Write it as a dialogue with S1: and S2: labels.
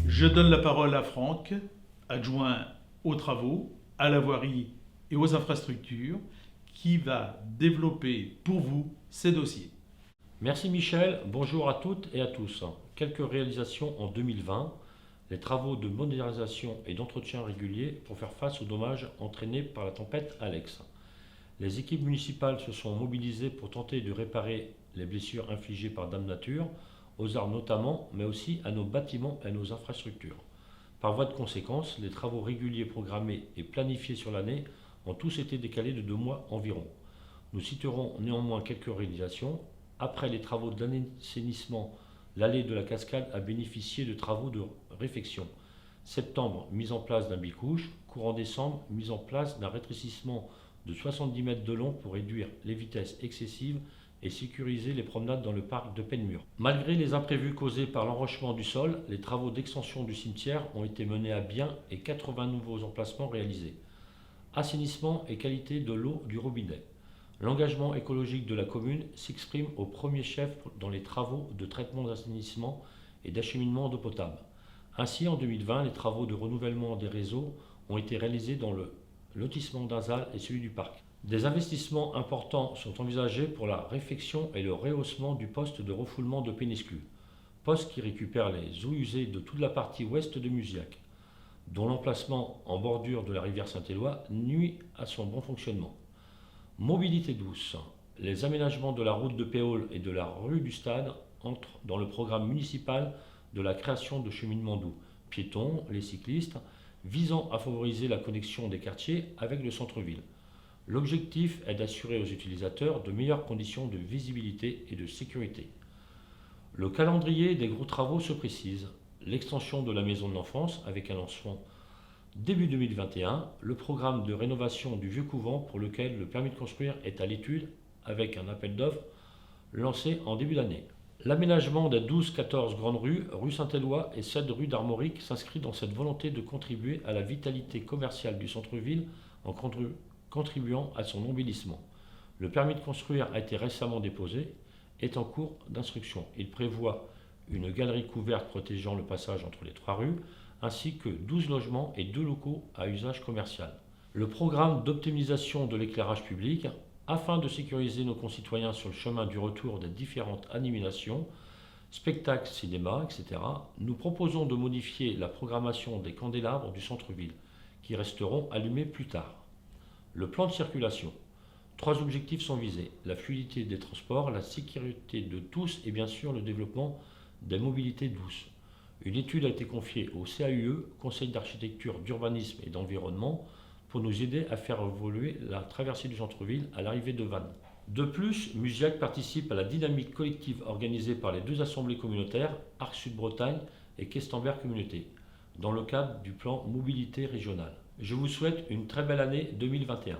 S1: Je donne la parole à Franck, adjoint aux travaux, à la voirie et aux infrastructures, qui va développer pour vous ces dossiers.
S2: Merci Michel, bonjour à toutes et à tous. Quelques réalisations en 2020, les travaux de modernisation et d'entretien régulier pour faire face aux dommages entraînés par la tempête Alex. Les équipes municipales se sont mobilisées pour tenter de réparer les blessures infligées par Dame Nature, aux arbres notamment, mais aussi à nos bâtiments et à nos infrastructures. Par voie de conséquence, les travaux réguliers programmés et planifiés sur l'année ont tous été décalés de 2 mois environ. Nous citerons néanmoins quelques réalisations. Après les travaux d'assainissement, l'allée de la Cascade a bénéficié de travaux de réfection. Septembre, mise en place d'un bicouche. Courant décembre, mise en place d'un rétrécissement de 70 mètres de long pour réduire les vitesses excessives et sécuriser les promenades dans le parc de Penmur. Malgré les imprévus causés par l'enrochement du sol, les travaux d'extension du cimetière ont été menés à bien et 80 nouveaux emplacements réalisés. Assainissement et qualité de l'eau du robinet. L'engagement écologique de la commune s'exprime au premier chef dans les travaux de traitement d'assainissement et d'acheminement d'eau potable. Ainsi, en 2020, les travaux de renouvellement des réseaux ont été réalisés dans le lotissement d'Azal et celui du parc. Des investissements importants sont envisagés pour la réfection et le rehaussement du poste de refoulement de Péniscu, poste qui récupère les eaux usées de toute la partie ouest de Musiac, dont l'emplacement en bordure de la rivière Saint-Éloi nuit à son bon fonctionnement. Mobilité douce. Les aménagements de la route de Péole et de la rue du Stade entrent dans le programme municipal de la création de cheminements doux, piétons, les cyclistes, visant à favoriser la connexion des quartiers avec le centre-ville. L'objectif est d'assurer aux utilisateurs de meilleures conditions de visibilité et de sécurité. Le calendrier des gros travaux se précise. L'extension de la maison de l'enfance avec un lancement début 2021, le programme de rénovation du vieux couvent pour lequel le permis de construire est à l'étude avec un appel d'offres lancé en début d'année. L'aménagement des 12-14 grandes rues, rue Saint-Éloi et 7 rue d'Armorique s'inscrit dans cette volonté de contribuer à la vitalité commerciale du centre-ville en contribuant à son embellissement. Le permis de construire a été récemment déposé, est en cours d'instruction. Il prévoit une galerie couverte protégeant le passage entre les 3 rues, ainsi que 12 logements et 2 locaux à usage commercial. Le programme d'optimisation de l'éclairage public, afin de sécuriser nos concitoyens sur le chemin du retour des différentes animations, spectacles, cinéma, etc., nous proposons de modifier la programmation des candélabres du centre-ville, qui resteront allumés plus tard. Le plan de circulation. 3 objectifs sont visés: la fluidité des transports, la sécurité de tous et bien sûr le développement des mobilités douces. Une étude a été confiée au CAUE, Conseil d'architecture, d'urbanisme et d'environnement, pour nous aider à faire évoluer la traversée du centre-ville à l'arrivée de Vannes. De plus, Musiac participe à la dynamique collective organisée par les 2 assemblées communautaires, Arc Sud-Bretagne et Questemberg Communauté, dans le cadre du plan mobilité régionale. Je vous souhaite une très belle année 2021.